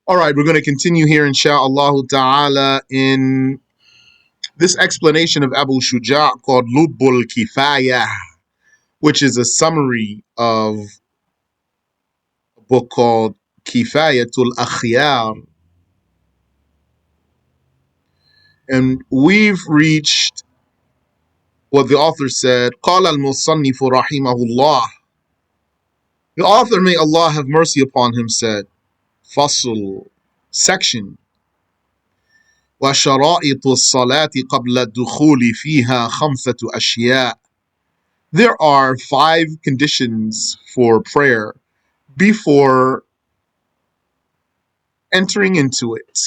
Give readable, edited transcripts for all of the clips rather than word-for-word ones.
All right, we're going to continue here, insha'Allah ta'ala, in this explanation of Abu Shuja' called Lubbul Kifaya, which is a summary of a book called Kifayatul Akhyar. And we've reached what the author said, قال المصنف رحمه الله. The author, may Allah have mercy upon him, said, Fasl, section, وشرائط الصلاة قبل الدخول فيها خمسة أشياء. There are 5 conditions for prayer before entering into it.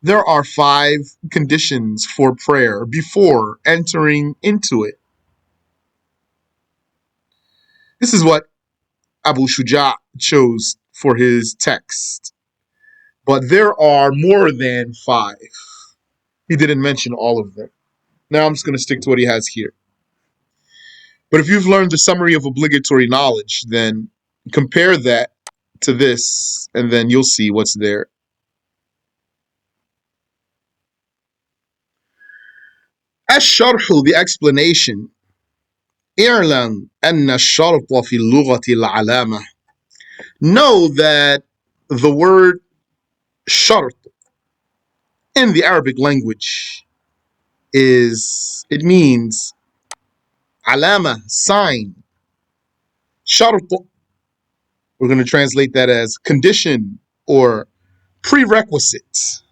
There are 5 conditions for prayer before entering into it. This is what Abu Shuja' chose for his text. But there are more than 5. He didn't mention all of them. Now I'm just going to stick to what he has here. But if you've learned the summary of obligatory knowledge, then compare that to this, and then you'll see what's there. الشرح, the explanation. اعلم أن الشرط في اللغة العلامة. Know that the word shart in the Arabic language it means alama, sign. Shart, we're going to translate that as condition or prerequisite.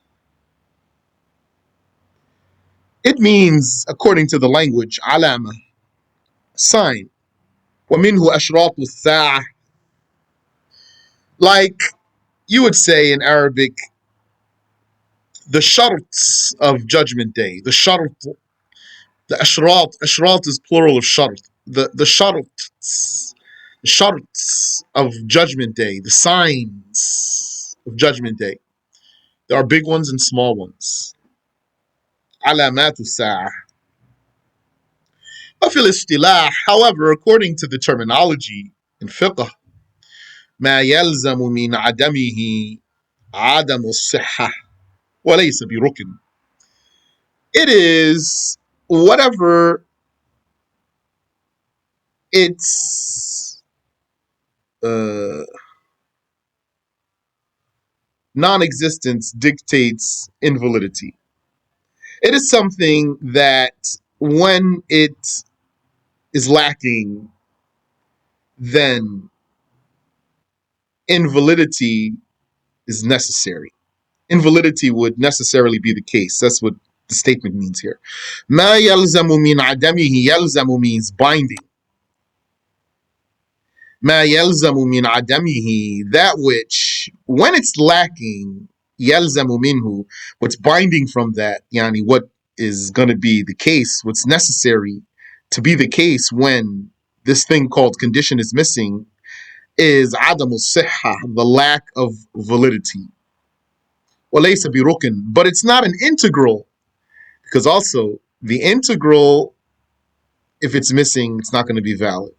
It means, according to the language, alama, sign. ومنه أشراط الساعة. Like you would say in Arabic, the sharts of Judgment Day. The shart, the ashrat is plural of shart. The sharts of Judgment Day, the signs of Judgment Day. There are big ones and small ones. علامات الساعة. وفي الاصطلاح, however, according to the terminology in fiqh, ما يلزم من عدمه عدم الصحة وليس بركن. It is whatever its non-existence dictates invalidity. It is something that when it is lacking, then invalidity is necessary. Invalidity would necessarily be the case. That's what the statement means here. ما يلزم من عدمه, يلزم means binding. ما يلزم من عدمه, that which, when it's lacking, يلزم منه, what's binding from that, yani what is going to be the case, what's necessary to be the case when this thing called condition is missing, is عدم الصحة, the lack of validity. وليس بركن, but it's not an integral, because also the integral, if it's missing, it's not going to be valid.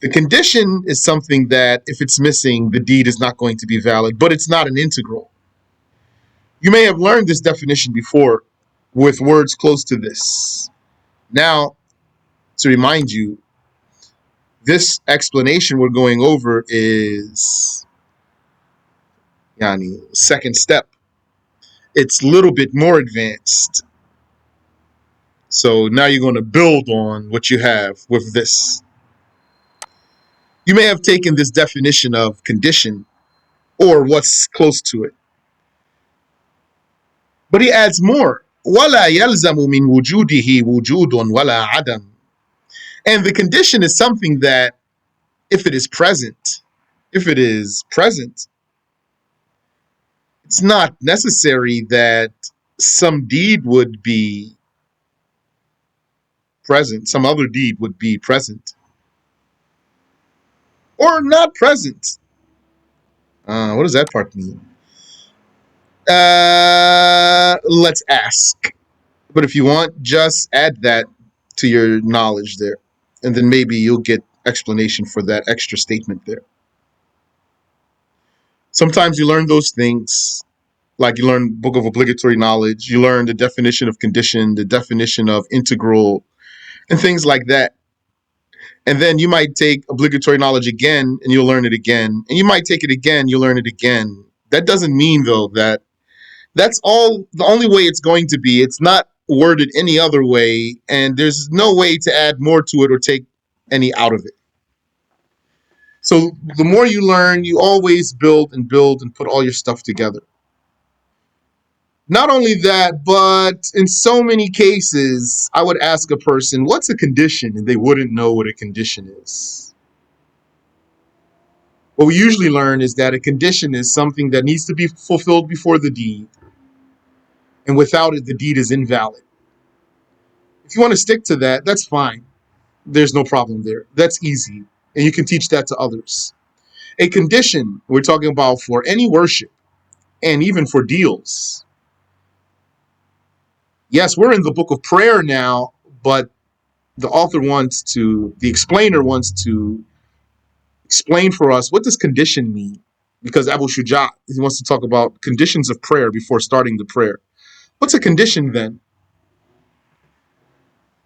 The condition is something that if it's missing, the deed is not going to be valid, but it's not an integral. You may have learned this definition before with words close to this. Now, to remind you, this explanation we're going over is yani, second step. It's a little bit more advanced. So now you're going to build on what you have with this. You may have taken this definition of condition or what's close to it. But he adds more. وَلَا يَلْزَمُ مِنْ وُجُودِهِ وُجُودٌ وَلَا عَدَمٌ. And the condition is something that if it is present, it's not necessary that some deed would be present, some other deed would be present. Or not present. What does that part mean? Let's ask. But if you want, just add that to your knowledge there. And then maybe you'll get explanation for that extra statement there. Sometimes you learn those things, like you learn book of obligatory knowledge, you learn the definition of condition, the definition of integral, and things like that. And then you might take obligatory knowledge again and you'll learn it again. And you might take it again, you'll learn it again. That doesn't mean, though, that that's all the only way it's going to be. It's not worded any other way, and there's no way to add more to it or take any out of it. So the more you learn, you always build and put all your stuff together. Not only that, but in so many cases, I would ask a person, what's a condition? And they wouldn't know what a condition is. What we usually learn is that a condition is something that needs to be fulfilled before the deed, and without it, the deed is invalid. If you want to stick to that, that's fine. There's no problem there. That's easy, and you can teach that to others. A condition we're talking about for any worship, and even for deals. Yes, we're in the book of prayer now, but the explainer wants to explain for us, what does condition mean? Because Abu Shuja, he wants to talk about conditions of prayer before starting the prayer. What's a condition then?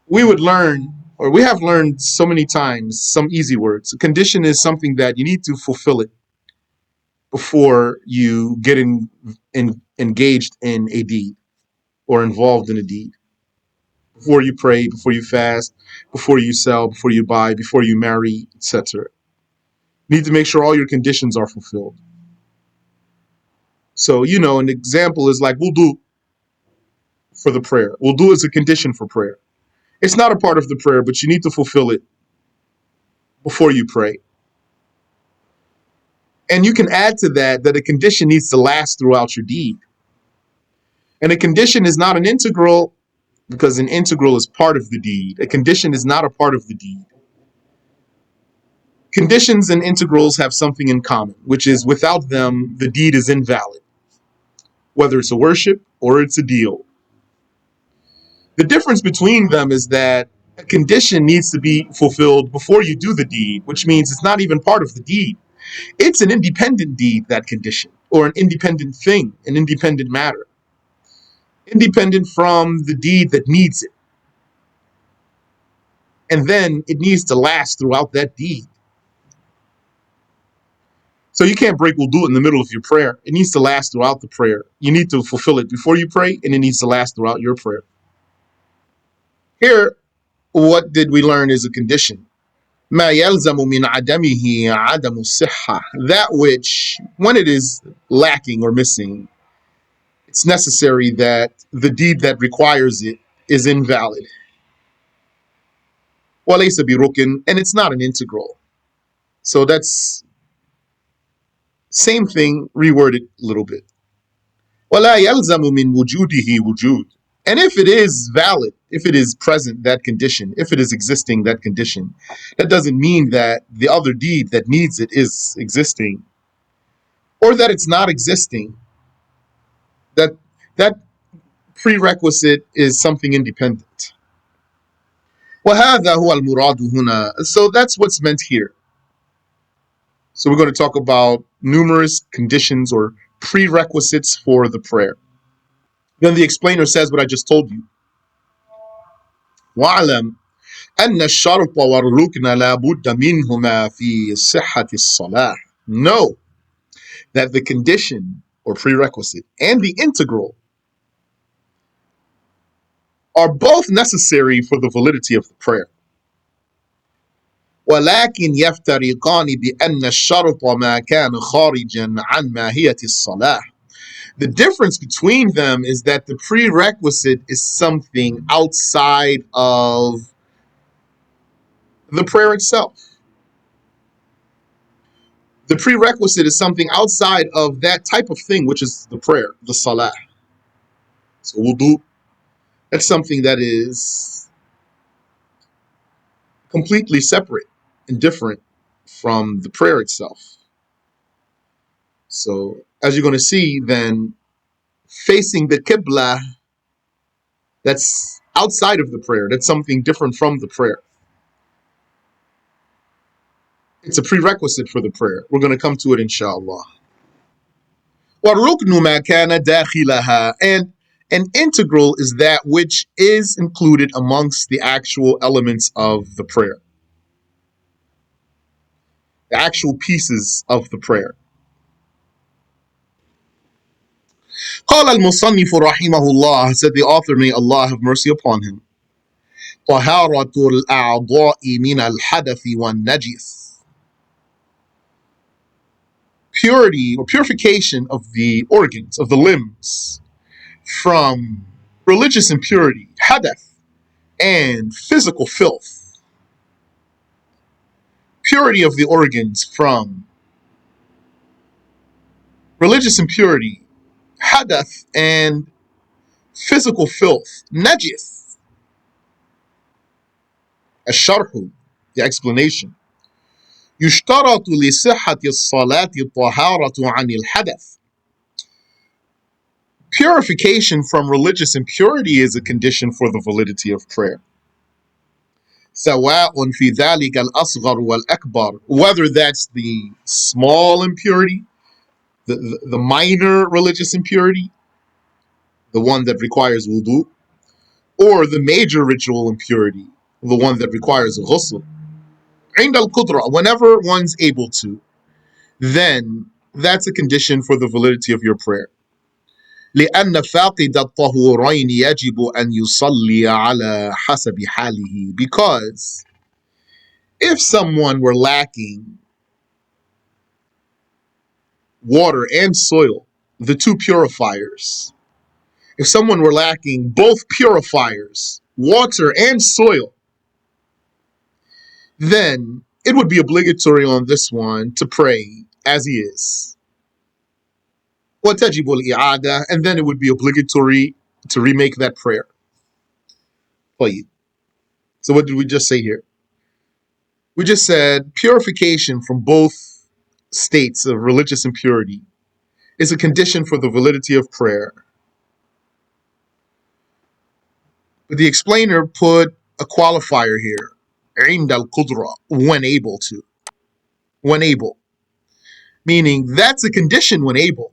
We would learn, or we have learned so many times, some easy words. A condition is something that you need to fulfill it before you get engaged in a deed or involved in a deed. Before you pray, before you fast, before you sell, before you buy, before you marry, etc. You need to make sure all your conditions are fulfilled. So, an example is like wudu for the prayer. Wudu is a condition for prayer. It's not a part of the prayer, but you need to fulfill it before you pray. And you can add to that a condition needs to last throughout your deed. And a condition is not an integral, because an integral is part of the deed. A condition is not a part of the deed. Conditions and integrals have something in common, which is without them, the deed is invalid, whether it's a worship or it's a deal. The difference between them is that a condition needs to be fulfilled before you do the deed, which means it's not even part of the deed. It's an independent deed, that condition, or an independent thing, an independent matter, independent from the deed that needs it. And then it needs to last throughout that deed. So you can't break wudu in the middle of your prayer. It needs to last throughout the prayer. You need to fulfill it before you pray, and it needs to last throughout your prayer. Here, what did we learn is a condition. ما يلزم من عدمه عدم الصحة. That which, when it is lacking or missing, it's necessary that the deed that requires it is invalid. وَلَيْسَ بِرُكٍ, and it's not an integral. So that's same thing, reworded a little bit. وَلَا يَلْزَمُ مِنْ وُجُودِهِ وُجُود. And if it is valid, if it is present, that condition, if it is existing, that condition, that doesn't mean that the other deed that needs it is existing, or that it's not existing. That prerequisite is something independent. وَهَذَا هُوَ الْمُرَادُ هُنَا. So that's what's meant here. So we're going to talk about numerous conditions or prerequisites for the prayer. Then the explainer says what I just told you. وَعْلَمْ أَنَّ الشَّرْطَ وَالرُّكْنَ لَا بُدَّ مِنْهُمَا فِي صِحَّةِ الصَّلَاةِ. Know that the condition or prerequisite and the integral are both necessary for the validity of the prayer. ولكن يفترقان بأن الشرط ما كان خارجا عن ماهية الصلاة. The difference between them is that the prerequisite is something outside of the prayer itself. The prerequisite is something outside of that type of thing, which is the prayer, the salah. So wudu, that's something that is completely separate and different from the prayer itself. So as you're going to see, then facing the Qibla, that's outside of the prayer. That's something different from the prayer. It's a prerequisite for the prayer. We're going to come to it, inshallah. وَالرُّكْنُ مَا كَانَ دَاخِلَهَا, and an integral is that which is included amongst the actual elements of the prayer, the actual pieces of the prayer. قال المصنف رحمه الله, said the author, may Allah have mercy upon him, طهارة الأعضاء من الحدث والنجس, purity or purification of the organs, of the limbs, from religious impurity, hadath, and physical filth. Purity of the organs from religious impurity, hadath, and physical filth, najis. الشرح, the explanation. يشترط لصحة الصلاة الطهارة عن الحدث. Purification from religious impurity is a condition for the validity of prayer. سواء في ذلك الأصغر والأكبر, whether that's the small impurity, the minor religious impurity, the one that requires wudu, or the major ritual impurity, the one that requires ghusl. عند القدرة, whenever one's able to, then that's a condition for the validity of your prayer. لأن فاقد الطهورين يجب أن يصلي على حسب حاله, because if someone were lacking water and soil, the two purifiers, if someone were lacking both purifiers, water and soil, then it would be obligatory on this one to pray as he is. وَتَجِبُ الْإِعَادَةِ, and then it would be obligatory to remake that prayer. So what did we just say here? We just said purification from both states of religious impurity is a condition for the validity of prayer. But the explainer put a qualifier here, عند القدرة, when able to. When able. Meaning that's a condition when able.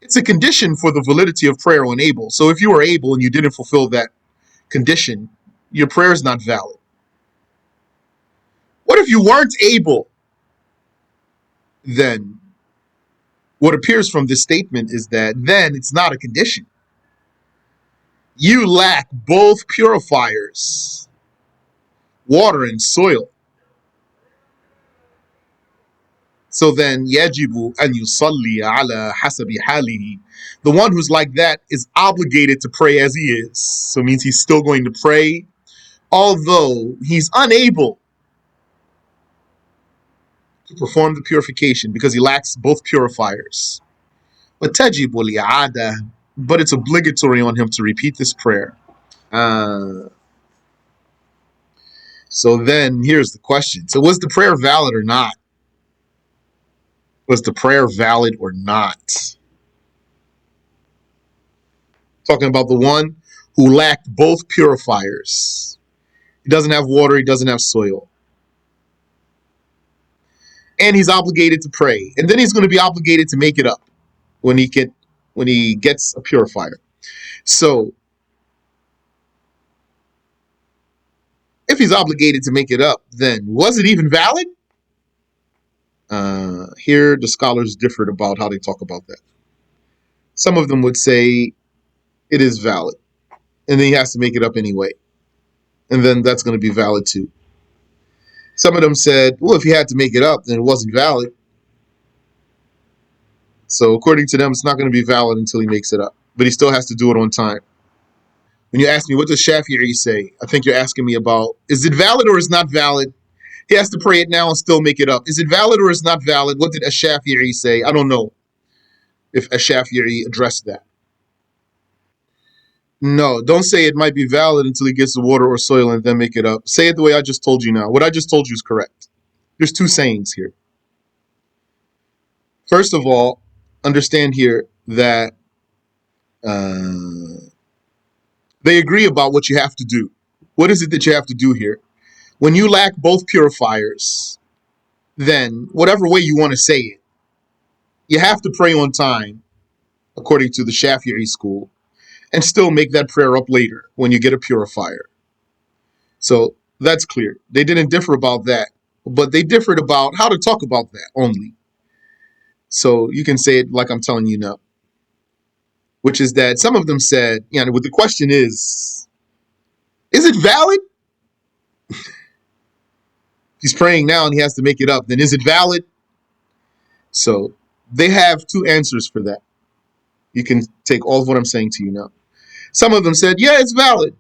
It's a condition for the validity of prayer when able. So if you were able and you didn't fulfill that condition, your prayer is not valid. What if you weren't able? Then what appears from this statement is that then it's not a condition. You lack both purifiers, water and soil. So then, yajibu an yusalli ala hasabi halihi. The one who's like that is obligated to pray as he is. So it means he's still going to pray, although he's unable to perform the purification because he lacks both purifiers. But tajibu li'ada, but it's obligatory on him to repeat this prayer. So then here's the question. So was the prayer valid or not? Was the prayer valid or not? Talking about the one who lacked both purifiers. He doesn't have water, he doesn't have soil. And he's obligated to pray. And then he's going to be obligated to make it up when he gets a purifier. So if he's obligated to make it up, then was it even valid? Here the scholars differed about how they talk about that. Some of them would say it is valid, and then he has to make it up anyway, and then that's going to be valid too. Some of them said, well, if he had to make it up, then it wasn't valid. So according to them, it's not going to be valid until he makes it up, but he still has to do it on time. When you ask me, what does Shafi'i say? I think you're asking me about, is it valid or is not valid? He has to pray it now and still make it up. Is it valid or is not valid? What did Shafi'i say? I don't know if Shafi'i addressed that. No, don't say it might be valid until he gets the water or soil and then make it up. Say it the way I just told you now. What I just told you is correct. There's two sayings here. First of all, understand here that they agree about what you have to do. What is it that you have to do here? When you lack both purifiers, then whatever way you want to say it, You have to pray on time, according to the Shafi'i school, and still make that prayer up later when you get a purifier. So that's clear. They didn't differ about that, but they differed about how to talk about that only. So you can say it like I'm telling you now, which is that some of them said, what the question is it valid? He's praying now and he has to make it up. Then is it valid? So they have two answers for that. You can take all of what I'm saying to you now. Some of them said, yeah, it's valid.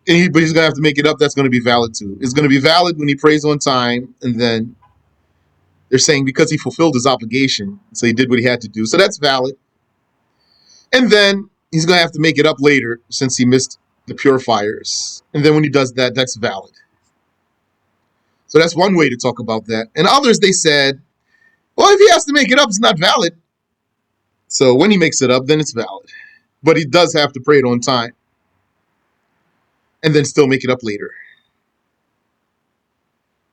But he's going to have to make it up. That's going to be valid too. It's going to be valid when he prays on time. And then they're saying because he fulfilled his obligation, so he did what he had to do. So that's valid. And then he's going to have to make it up later since he missed the purifiers. And then when he does that, that's valid. So that's one way to talk about that. And others, they said, well, if he has to make it up, it's not valid. So when he makes it up, then it's valid. But he does have to pray it on time and then still make it up later.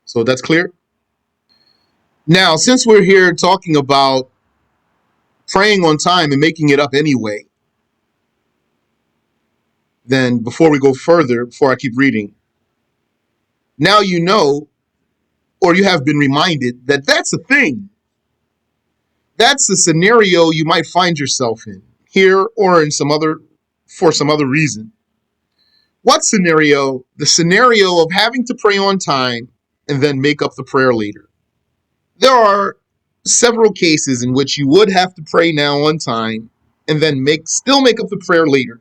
So that's clear. Now, since we're here talking about praying on time and making it up anyway, then before we go further, before I keep reading, now you know, or you have been reminded that that's a thing. That's a scenario you might find yourself in here or in for some other reason. What scenario? The scenario of having to pray on time and then make up the prayer later. There are several cases in which you would have to pray now on time and then still make up the prayer later.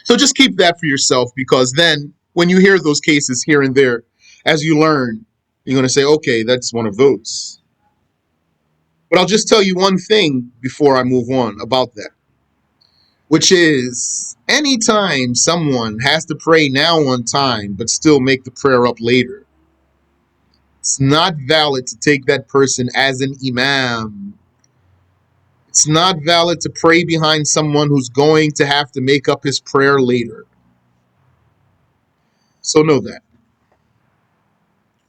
So just keep that for yourself, because then when you hear those cases here and there, as you learn, you're going to say, okay, that's one of those. But I'll just tell you one thing before I move on about that, which is anytime someone has to pray now on time but still make the prayer up later, it's not valid to take that person as an imam. It's not valid to pray behind someone who's going to have to make up his prayer later. So know that.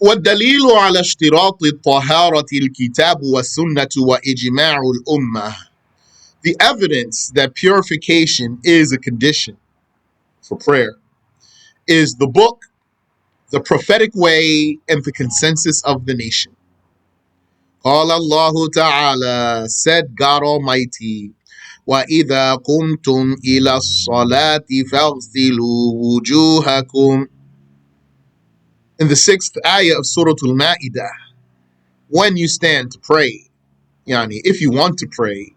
والدليل على اشتراط الطهارة الكتاب والسنة وإجماع الأمة. The evidence that purification is a condition for prayer is the book, the prophetic way, and the consensus of the nation. قال الله تعالى, said God Almighty, وَإِذَا قُمْتُمْ إِلَى الصَّلَاةِ فَاغْسِلُوا وُجُوهَكُمْ. In the 6th ayah of Surah Al-Ma'idah, when you stand to pray, if you want to pray,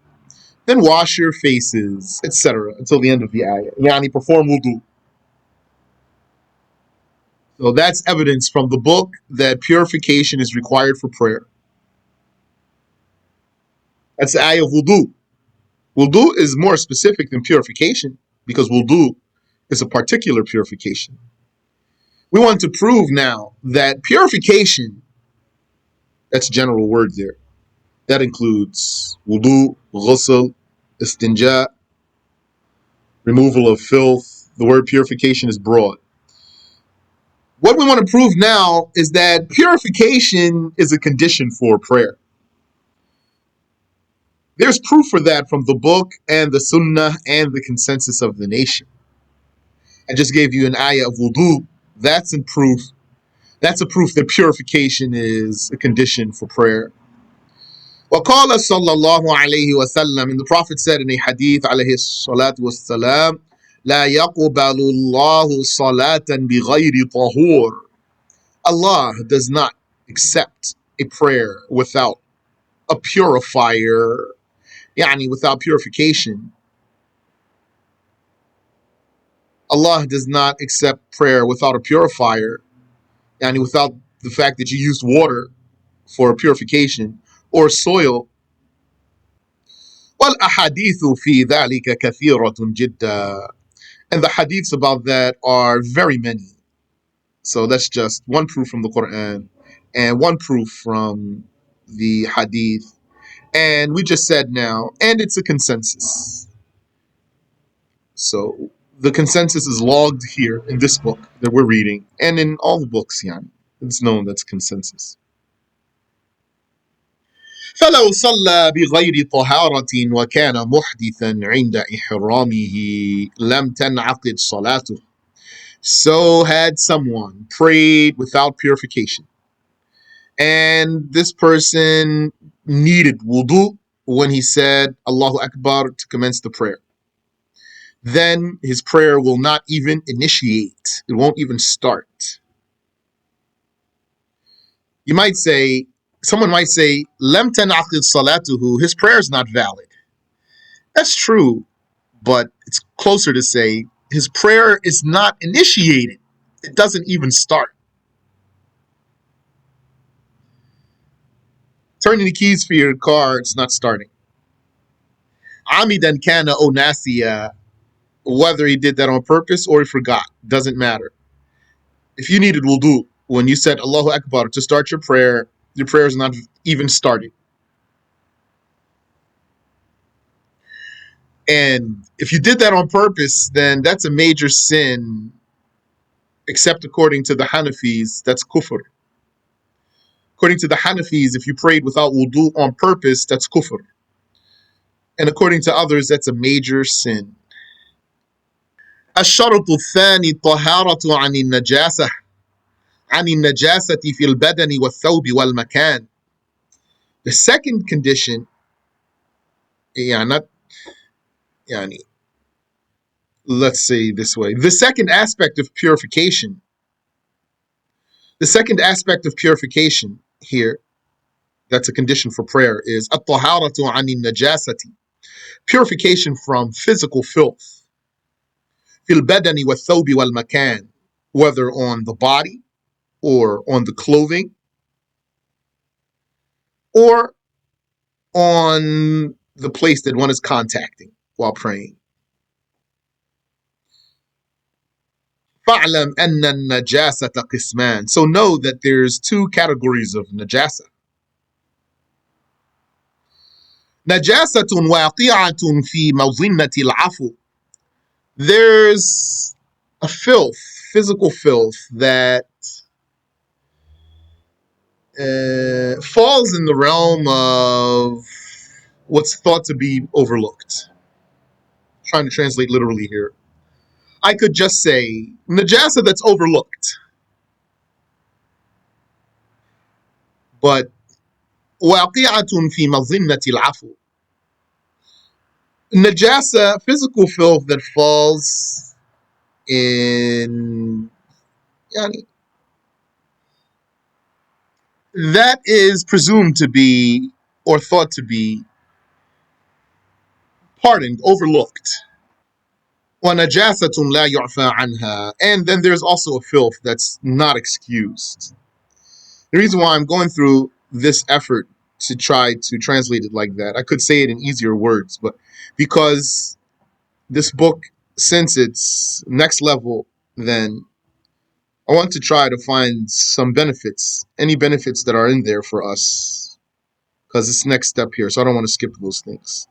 then wash your faces, etc. until the end of the ayah. Perform wudu. So that's evidence from the book that purification is required for prayer. That's the ayah of wudu. Wudu is more specific than purification because wudu is a particular purification. We want to prove now that purification, that's a general word there. That includes wudu, ghusl, istinja, removal of filth. The word purification is broad. What we want to prove now is that purification is a condition for prayer. There's proof for that from the book and the sunnah and the consensus of the nation. I just gave you an ayah of wudu. That's a proof that purification is a condition for prayer. وقال صلى الله عليه وسلم, and the Prophet said in a hadith عليه الصلاة والسلام, لا يقبل الله صلاة بغير طهور. Allah does not accept a prayer without a purifier, without purification. Allah does not accept prayer without a purifier, without the fact that you used water for purification or soil. وَالْأَحَادِيثُ فِي ذَلِكَ كَثِيرَةٌ جِدًّا. And the hadiths about that are very many. So that's just one proof from the Quran and one proof from the hadith. And we just said now, and it's a consensus. So the consensus is logged here in this book that we're reading, and in all the books, it's known that's consensus. فلو صلى بغير طهارة وكان محدثا عند إحرامه لم تنعقد صلاته. So had someone prayed without purification, and this person needed wudu when he said Allahu Akbar to commence the prayer. Then his prayer will not even initiate. It won't even start. You might say, someone might say, Lam tanaqid salatuhu, his prayer is not valid. That's true, but it's closer to say his prayer is not initiated. It doesn't even start. Turning the keys for your car, it's not starting. Amidan kana o nasiya, whether he did that on purpose or he forgot, doesn't matter. If you needed wudu, when you said Allahu Akbar to start your prayer is not even started. And if you did that on purpose, then that's a major sin, except according to the Hanafis, that's kufr. According to the Hanafis, if you prayed without wudu on purpose, that's kufr. And according to others, that's a major sin. الشرط الثاني الطهارة عن النجاسة عن النجاسة في البدن والثوب والمكان. The second condition, let's say this way. The second aspect of purification here, that's a condition for prayer, is الطهارة عن النجاسة, purification from physical filth. في البدن والثوب والمكان, whether on the body or on the clothing or on the place that one is contacting while praying. فَاعْلَمْ أَنَّ النَّجَاسَةَ قِسْمَانِ. So know that there's two categories of najasa. نجاسة واقعة في مظنة العفو. There's a filth, physical filth, that falls in the realm of what's thought to be overlooked. I'm trying to translate literally here. I could just say najasa that's overlooked. But واقعة في مظنة العفو. Najasa, physical filth that falls in, that is presumed to be or thought to be pardoned, overlooked. وَنَجَاسَةٌ لَا يُعْفَى عَنْهَا. And then there's also a filth that's not excused. The reason why I'm going through this effort to try to translate it like that, I could say it in easier words, but because this book, since it's next level, then I want to try to find some benefits, any benefits that are in there for us, because it's next step here, so I don't want to skip those things.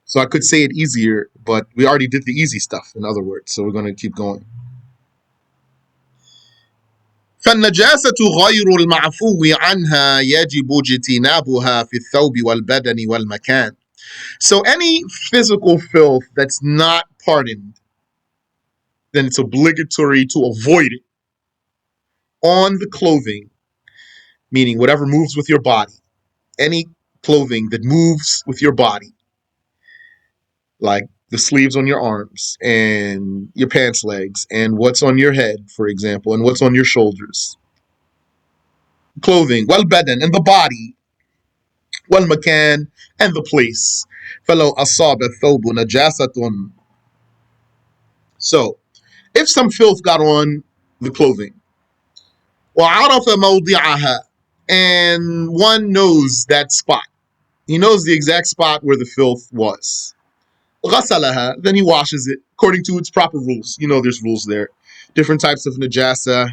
So I could say it easier, but we already did the easy stuff, in other words, so we're going to keep going. فالنجاسة غير المعفو عنها يجب اجتنابها في الثوب والبدن والمكان. So any physical filth that's not pardoned, then it's obligatory to avoid it on the clothing, meaning whatever moves with your body. Any clothing that moves with your body, like the sleeves on your arms and your pants legs and what's on your head, for example, and what's on your shoulders. Clothing, والبدن, and the body, والمكان, and the place. فلو أصاب الثوب نجاسة. So, if some filth got on the clothing, وعرف موضعها, and one knows that spot, he knows the exact spot where the filth was. غسلها, then he washes it according to its proper rules. You know, there's rules there. Different types of najasa,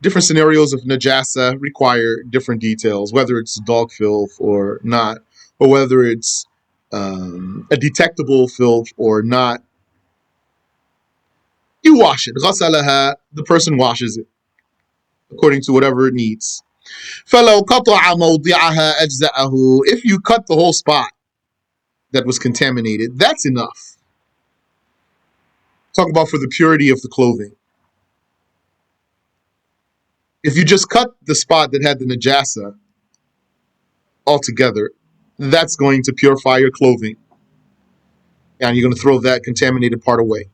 different scenarios of najasa require different details, whether it's dog filth or not, or whether it's a detectable filth or not. You wash it. غسلها, the person washes it according to whatever it needs. فَلَوْ قَطَعَ مَوْضِعَهَا أَجْزَأَهُ. If you cut the whole spot that was contaminated, that's enough. Talk about for the purity of the clothing. If you just cut the spot that had the najasa altogether, that's going to purify your clothing. And you're going to throw that contaminated part away.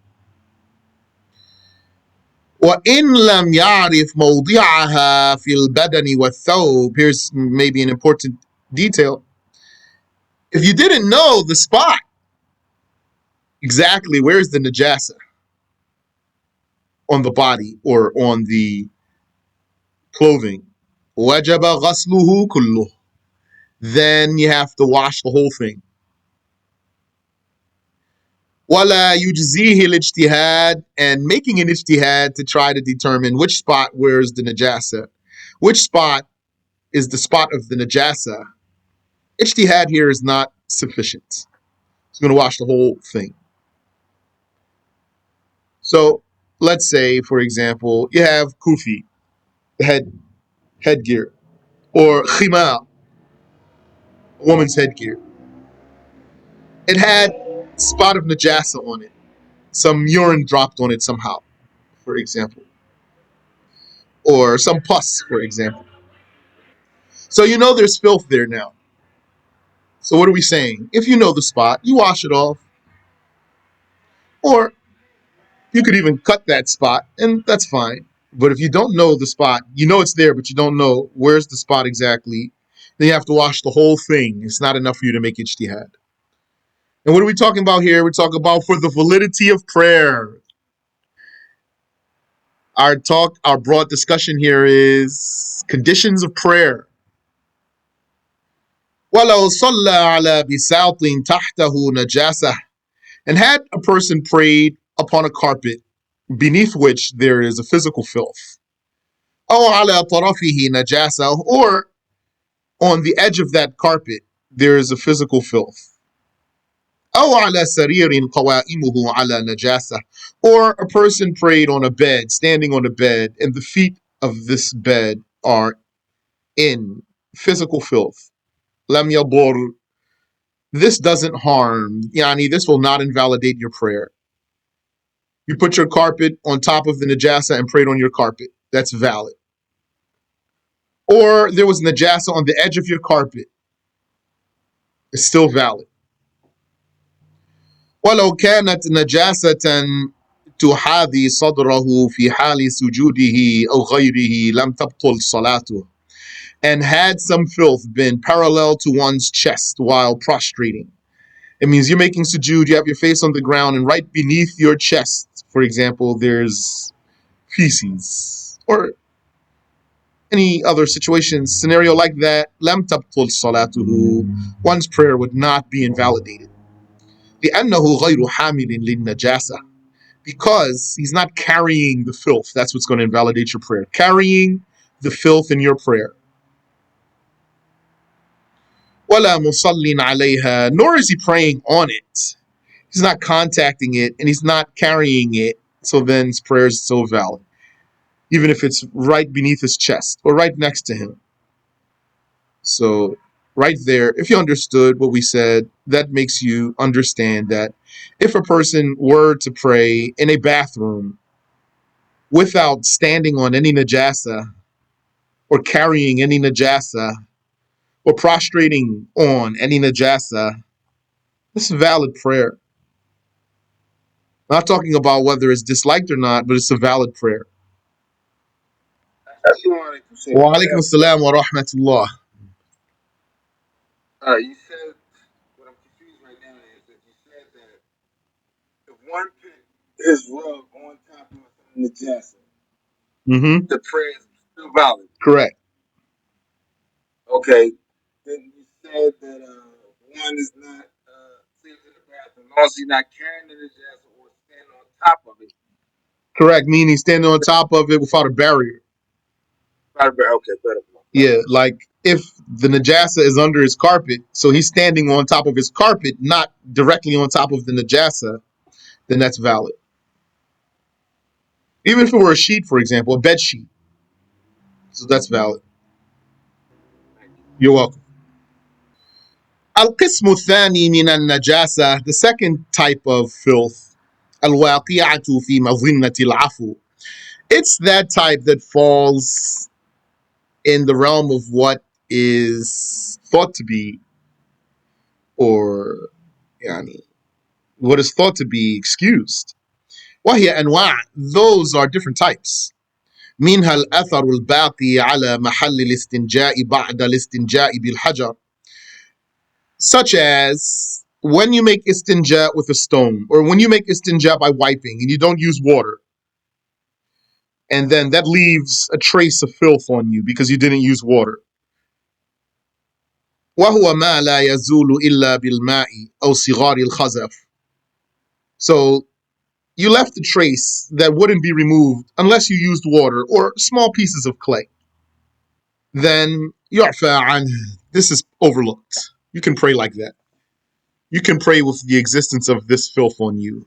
وَإِنْ لَمْ يَعْرِفْ مَوْضِعَهَا فِي الْبَدَنِ وَالثَّوْبِ. Here's maybe an important detail. If you didn't know the spot, exactly where's the najasa on the body or on the clothing, وَجَبَ غَسْلُهُ كُلُّهُ. Then you have to wash the whole thing. وَلَا يُجْزِيهِ الْاجْتِهَادِ. And making an ijtihad to try to determine which spot where's the najasa, which spot is the spot of the najasa. Ijtihad here is not sufficient. It's going to wash the whole thing. So let's say, for example, you have kufi, the headgear, or khimar, a woman's headgear. It had a spot of najasa on it. Some urine dropped on it somehow, for example, or some pus, for example. So you know there's filth there now. So what are we saying? If you know the spot, you wash it off. Or you could even cut that spot, and that's fine. But if you don't know the spot, you know it's there, but you don't know where's the spot exactly, then you have to wash the whole thing. It's not enough for you to make ijtihad. And what are we talking about here? We're talking about for the validity of prayer. Our broad discussion here is conditions of prayer. وَلَوْ صَلَّى عَلَى بِسَاطٍ تَحْتَهُ نَجَاسَةٌ. And had a person prayed upon a carpet beneath which there is a physical filth, أو على طرفه نجاسة, or on the edge of that carpet there is a physical filth, أو على سرير قوائمه على نجاسة, or a person prayed on a bed, standing on a bed, and the feet of this bed are in physical filth. لم يضر. This doesn't harm, yani this will not invalidate your prayer. You put your carpet on top of the najasa and prayed on your carpet. That's valid. Or there was najasa on the edge of your carpet. It's still valid. ولو كانت نجاسة تحاذي صدره في حال سجوده أو غيره لم تبطل صلاته. And had some filth been parallel to one's chest while prostrating. It means you're making sujood, you have your face on the ground, and right beneath your chest, for example, there's feces. Or any other situation, scenario like that, لم تبطل صلاته. One's prayer would not be invalidated. لأنه غير حامل للنجاسة. Because he's not carrying the filth. That's what's going to invalidate your prayer. Carrying the filth in your prayer. ولا مصل عليها. Nor is he praying on it. He's not contacting it and he's not carrying it. So then his prayer is still valid. Even if it's right beneath his chest or right next to him. So right there, if you understood what we said, that makes you understand that if a person were to pray in a bathroom without standing on any najasa or carrying any najasa or prostrating on any najasa, this is a valid prayer. I'm not talking about whether it's disliked or not, but it's a valid prayer. Wa alaikum assalam wa rahmatullah. You said what I'm confused right now is that you said that if one put his rug on top of the najasa, the prayer is still valid. Correct. Okay. Then you said that one is not safe in the bathroom, as long as he's not carrying the najasa or standing on top of it. Correct, meaning standing on top of it without a barrier. Okay, better. Yeah, like if the najasa is under his carpet, so he's standing on top of his carpet, not directly on top of the najasa, then that's valid. Even if it were a sheet, for example, a bed sheet, so that's valid. You're welcome. القسم الثاني من النجاسة, the second type of filth, الواقعة في مظنة العفو. It's that type that falls in the realm of what is thought to be, or يعني, what is thought to be excused. وهي أنواع, those are different types. منها الأثر الباقي على محل الاستنجاء بعد الاستنجاء بالحجر, such as when you make istinja with a stone, or when you make istinja by wiping and you don't use water, and then that leaves a trace of filth on you because you didn't use water. وهو ما لا يزول إلا بالماء أو صغار الخزف. So you left a trace that wouldn't be removed unless you used water or small pieces of clay. Then يعفى عنه. This is overlooked. You can pray like that. You can pray with the existence of this filth on you.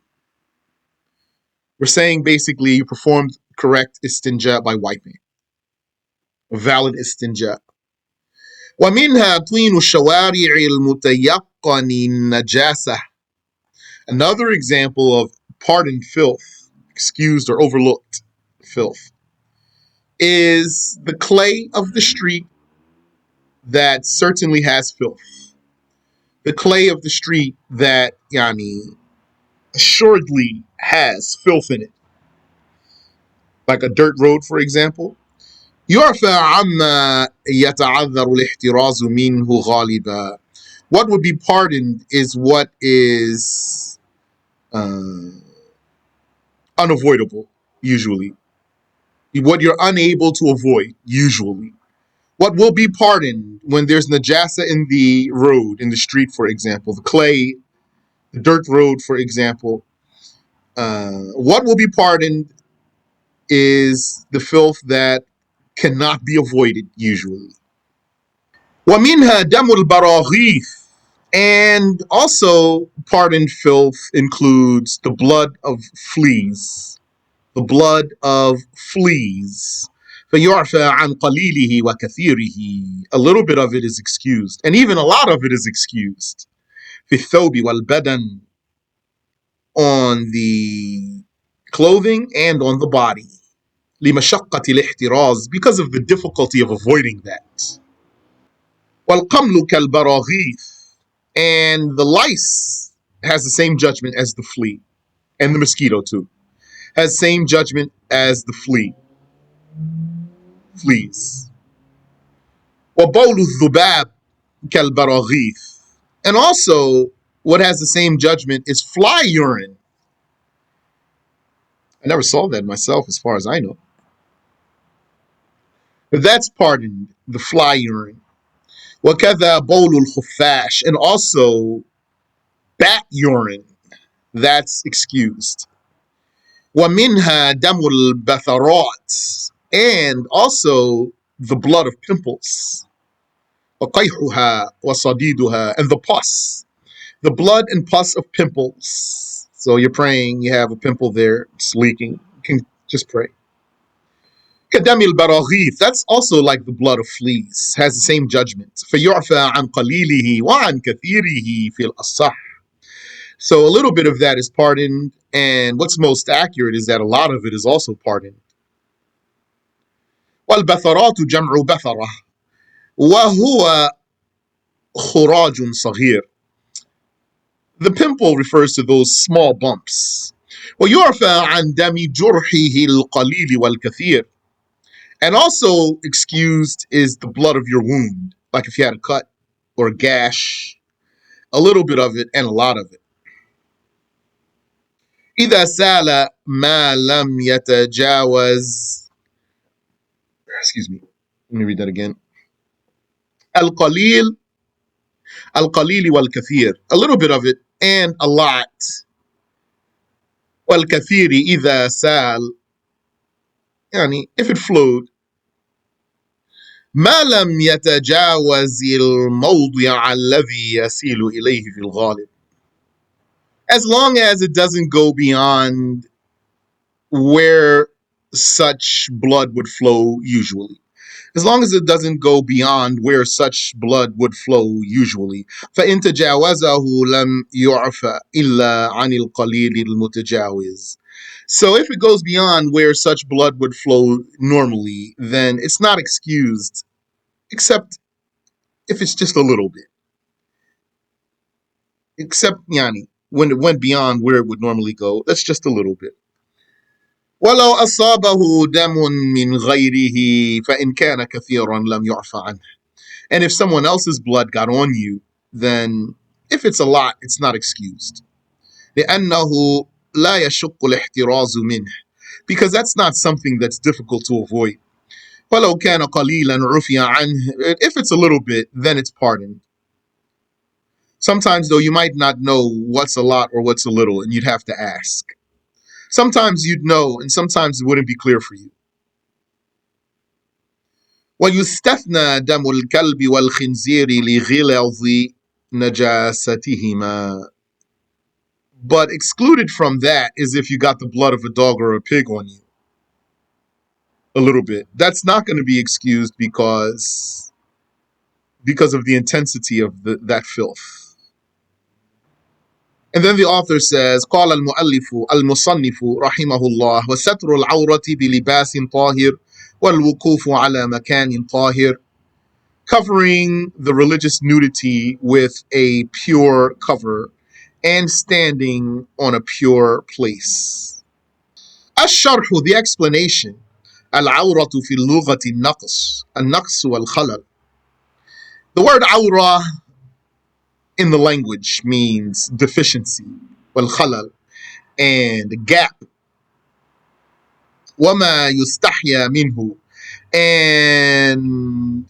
We're saying basically you performed correct istinja by wiping. Valid istinja. ومنها طين الشوارع المتيقن النجاسة. Another example of pardoned filth, excused or overlooked filth, is the clay of the street that certainly has filth. The clay of the street that assuredly has filth in it. Like a dirt road, for example. يعفى عما يتعذر الاحتراز منه غالبا. What would be pardoned is what is unavoidable, usually. What you're unable to avoid, usually. What will be pardoned when there's najasa in the road, in the street, for example, the clay, the dirt road, for example. What will be pardoned is the filth that cannot be avoided, usually. ومنها دم البراغيث. And also, pardoned filth includes the blood of fleas. The blood of fleas. فيعفى عن قليله وكثيره. A little bit of it is excused, and even a lot of it is excused. في الثوب والبدن, on the clothing and on the body. لمشقة الاحتراز, because of the difficulty of avoiding that. والقمل كالبراغيث. And the lice has the same judgment as the flea, and the mosquito too has same judgment as the fleas. وبول الذباب كالبراغيث. And also, what has the same judgment is fly urine. I never saw that myself, as far as I know. But that's pardoned, the fly urine. وكذا بول الخفاش. And also, bat urine. That's excused. ومنها دم البثرات. And also the blood of pimples. وقيحها وصديدها. And the pus. The blood and pus of pimples. So you're praying, you have a pimple there, it's leaking. You can just pray. كدم البراغيث. That's also like the blood of fleas. Has the same judgment. فيعفى عن قليله وعن كثيره في الأصح. So a little bit of that is pardoned, and what's most accurate is that a lot of it is also pardoned. والبثرات جمع بثرة وهو خراج صغير. The pimple refers to those small bumps. ويعفى عن دم جرحه القليل والكثير. And also excused is the blood of your wound, like if you had a cut or a gash, a little bit of it and a lot of it. إذا سال ما لم يتجاوز. Excuse me. Let me read that again. القليل والكثير. A little bit of it and a lot. والكثير إذا سال. يعني if it flowed. ما لم يتجاوز الموضع الذي يسيل إليه في الغالب. As long as it doesn't go beyond where such blood would flow usually. as long as it doesn't go beyond where such blood would flow usually. فإن تجاوزه لم يعف إلا عن القليل المتجاوز. So if it goes beyond where such blood would flow normally, then it's not excused, except if it's just a little bit. Except yani, when it went beyond where it would normally go, that's just a little bit. ولو أصابه دم من غيره فإن كان كثيرا لم يعف عنه. And if someone else's blood got on you, then if it's a lot, it's not excused. لأنه لا يشق الاحتراز منه. Because that's not something that's difficult to avoid. ولو كان قليلا عفي عنه. If it's a little bit, then it's pardoned. Sometimes, though, you might not know what's a lot or what's a little, and you'd have to ask. Sometimes you'd know, and sometimes it wouldn't be clear for you. ويستثنى دم الكلب والخنزير لغلظ نجاستهما. But excluded from that is if you got the blood of a dog or a pig on you. A little bit. That's not going to be excused because of the intensity of that filth. And then the author says, قال المؤلف المصنف رحمه الله وستر العورة بلباس طاهر والوقوف على مكان طاهر. Covering the religious nudity with a pure cover and standing on a pure place. الشرح, the explanation. العورة في اللغة النقص والخلل. The word عورة in the language means deficiency, والخلل, and gap. وما يستحيا منه, and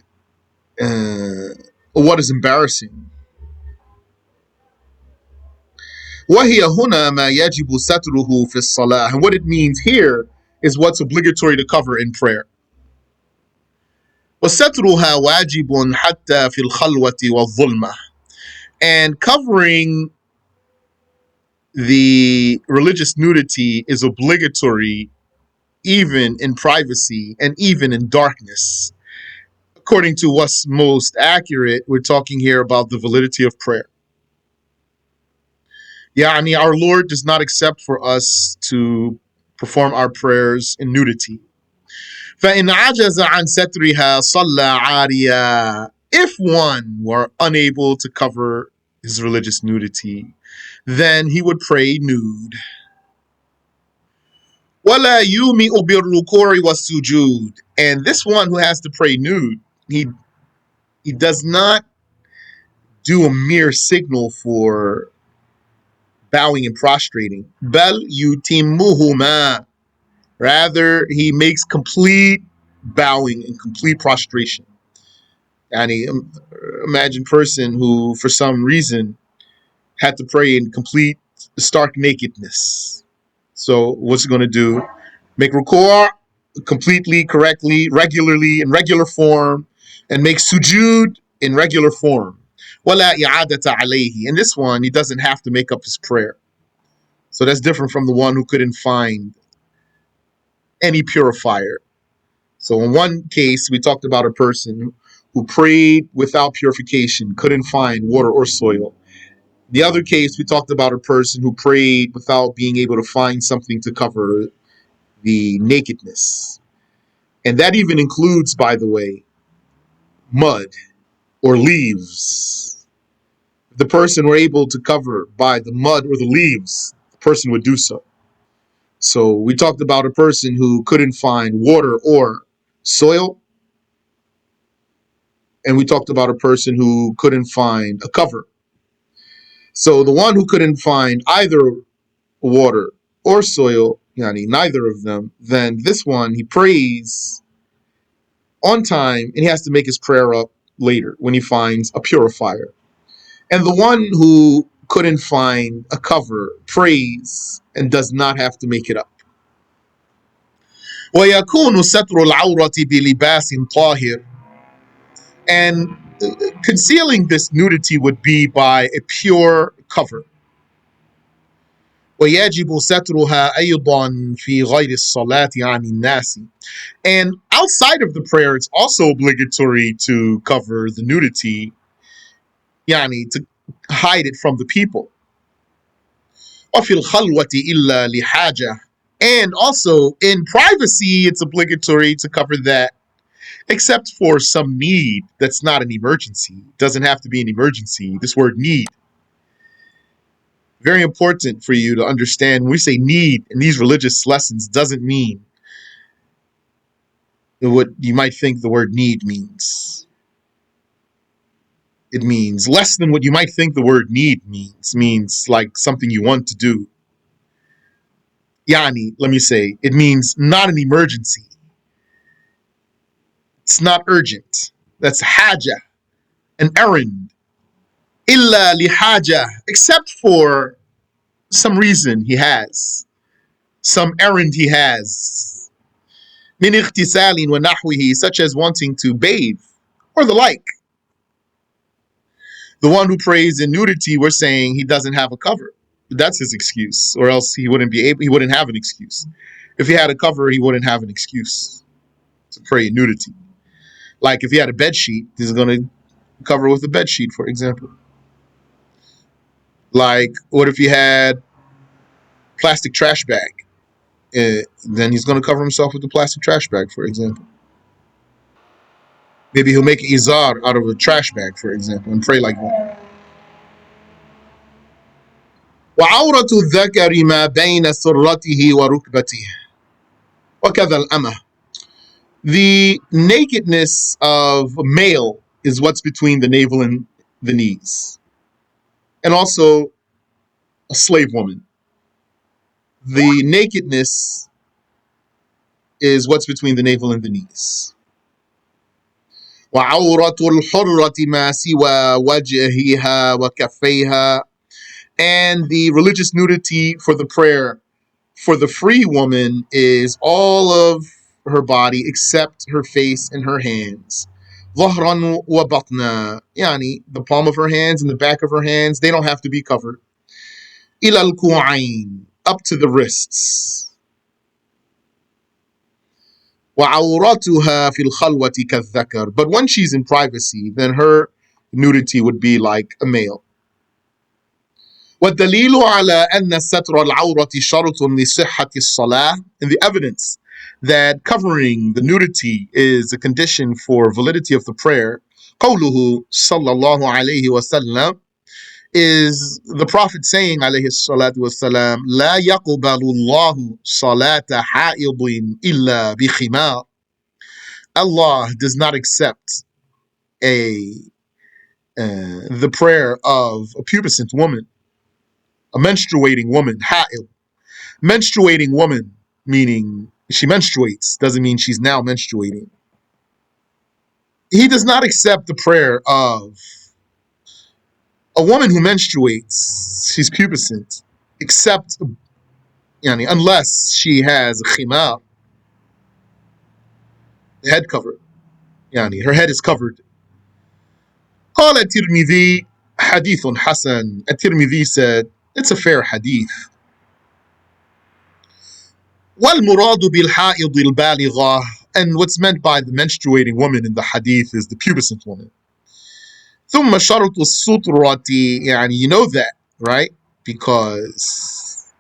what is embarrassing. وهي هنا ما يجب ستره في الصلاة. And what it means here is what's obligatory to cover in prayer. وسترها واجب حتى في الخلوة والظلمة. And covering the religious nudity is obligatory even in privacy and even in darkness. According to what's most accurate, we're talking here about the validity of prayer. Yani, our Lord does not accept for us to perform our prayers in nudity. فإن عجز عن سترها صلى عاريا. If one were unable to cover his religious nudity, then he would pray nude. ولا يومئ بالركوع والسجود. And this one who has to pray nude, he does not do a mere signal for bowing and prostrating. بل يتمهما. Rather, he makes complete bowing and complete prostration. And imagine a person who, for some reason, had to pray in complete stark nakedness. So what's he going to do? Make ruku' completely, correctly, regularly, in regular form, and make sujud in regular form. وَلَا إِعَادَةَ عَلَيْهِ. In this one, he doesn't have to make up his prayer. So that's different from the one who couldn't find any purifier. So in one case, we talked about a person who prayed without purification, couldn't find water or soil. The other case, we talked about a person who prayed without being able to find something to cover the nakedness. And that even includes, by the way, mud or leaves. If the person were able to cover by the mud or the leaves, the person would do so. So we talked about a person who couldn't find water or soil. And we talked about a person who couldn't find a cover. So the one who couldn't find either water or soil, yani neither of them, then this one, he prays on time and he has to make his prayer up later when he finds a purifier. And the one who couldn't find a cover prays and does not have to make it up. وَيَكُونُ سَتْرُ الْعَوْرَةِ بِلِبَاسٍ طَاهِرٍ. And concealing this nudity would be by a pure cover. ويجب سترها أيضا في غير الصلاة عن الناس. And outside of the prayer, it's also obligatory to cover the nudity, يعني to hide it from the people. وفي الخلوة إلا لحاجة. And also in privacy, it's obligatory to cover that, except for some need that's not an emergency. It doesn't have to be an emergency. This word need, very important for you to understand. When we say need in these religious lessons, doesn't mean what you might think the word need means. It means less than what you might think the word need means. Means like something you want to do. Yani, let me say, it means not an emergency. It's not urgent. That's haja, an errand. Illa lihaja, except for some reason he has, some errand he has. Min ightisalin wa nahwihi, such as wanting to bathe or the like. The one who prays in nudity, we're saying he doesn't have a cover. That's his excuse, or else he wouldn't have an excuse. If he had a cover, he wouldn't have an excuse to pray in nudity. Like if he had a bed sheet, he's going to cover with a bed sheet, for example. Like what if he had plastic trash bag? Then he's going to cover himself with the plastic trash bag, for example. Maybe he'll make izar out of a trash bag, for example, and pray like that. وعورة الذكر ما بين سرته وركبته وكذا الأمة. The nakedness of a male is what's between the navel and the knees. And also a slave woman. The nakedness is what's between the navel and the knees. وعورة الحرة ما سوى وجهها وكفيها. And the religious nudity for the prayer for the free woman is all of her body except her face and her hands. ظهرا وبطنا, يعني the palm of her hands and the back of her hands, they don't have to be covered. إلى الكوعين, up to the wrists. وعوراتها في الخلوة كالذكر. But when she's in privacy, then her nudity would be like a male. والدليل على أن ستر العورة شرط لصحة الصلاة. And the evidence that covering the nudity is a condition for validity of the prayer, قوله صلى الله عليه وسلم, is the Prophet saying عليه الصلاة والسلام, لا يقبل الله صلاة حائض إلا بخمار. Allah does not accept the prayer of a pubescent woman, a menstruating woman, ha'il. Menstruating woman, meaning she menstruates, doesn't mean she's now menstruating. He does not accept the prayer of a woman who menstruates, she's pubescent, except yani, unless she has a khimar, the head covered. Yani, her head is covered. قال الترمذي حديث حسن. الترمذي said, it's a fair hadith. وَالْمُرَادُ بِالْحَائِضِ الْبَالِغَةِ. And what's meant by the menstruating woman in the hadith is the pubescent woman. ثُمَّ شَرْطُ السُّطْرَةِ, يعني you know that, right? Because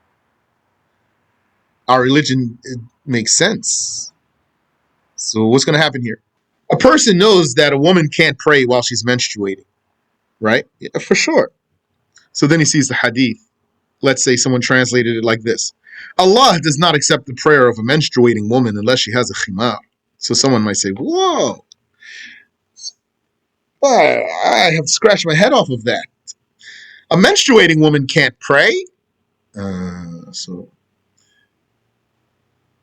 our religion, it makes sense. So what's going to happen here? A person knows that a woman can't pray while she's menstruating, right? Yeah, for sure. So then he sees the hadith. Let's say someone translated it like this. Allah does not accept the prayer of a menstruating woman unless she has a khimar. So someone might say, whoa, I have scratched my head off of that. A menstruating woman can't pray? So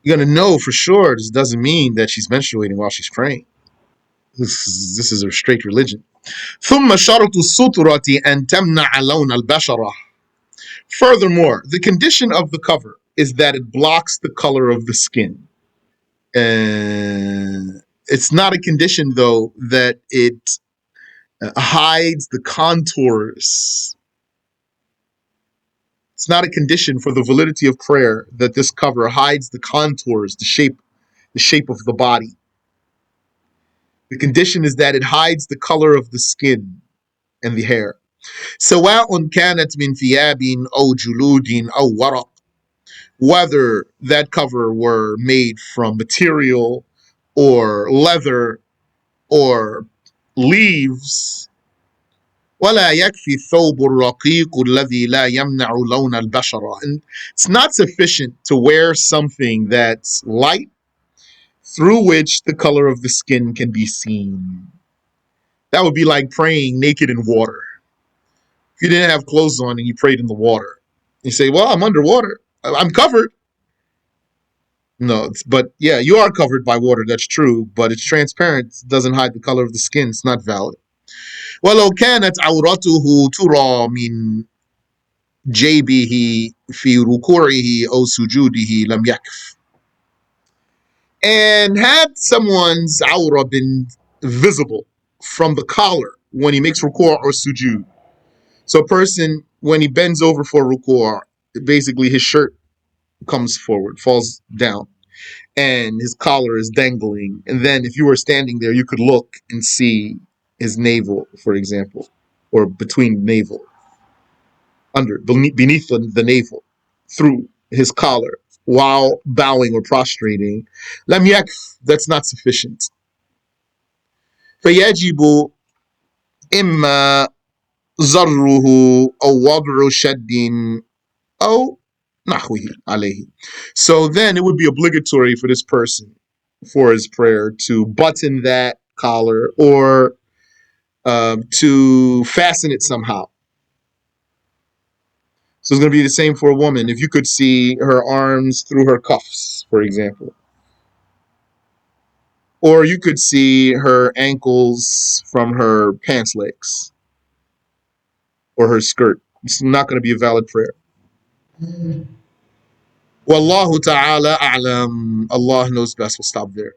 you're going to know for sure this doesn't mean that she's menstruating while she's praying. This is a straight religion. ثم شرط السترة أن تمنع لون البشرة. Furthermore, the condition of the cover is that it blocks the color of the skin. It's not a condition, though, that it hides the contours. It's not a condition for the validity of prayer that this cover hides the contours, the shape of the body. The condition is that it hides the color of the skin and the hair. سواء كانت من ثياب أو جلود أو ورق, whether that cover were made from material or leather or leaves. ولا يكفي الثوب الرقيق الذي لا يمنع لون البشرة. And it's not sufficient to wear something that's light through which the color of the skin can be seen. That would be like praying naked in water. If you didn't have clothes on and you prayed in the water, you say, well, I'm underwater. I'm covered. No, but yeah, you are covered by water. That's true, but it's transparent. It doesn't hide the color of the skin. It's not valid. ولو كانت عورته ترى من جيبه في ركوعه أو سجوده لم يكف. And had someone's aura been visible from the collar when he makes ruku' or sujud. So a person, when he bends over for ruku', basically his shirt comes forward, falls down, and his collar is dangling. And then if you were standing there, you could look and see his navel, for example, or between navel, beneath the navel, through his collar, while bowing or prostrating. Lam yakf, that's not sufficient. فيجب إما زره أو وضع شد أو نحوه عليه. So then it would be obligatory for this person, for his prayer, to button that collar or to fasten it somehow. So it's going to be the same for a woman. If you could see her arms through her cuffs, for example, or you could see her ankles from her pants legs or her skirt, it's not going to be a valid prayer. Wallahu ta'ala a'lam. Allah knows best. We'll stop there.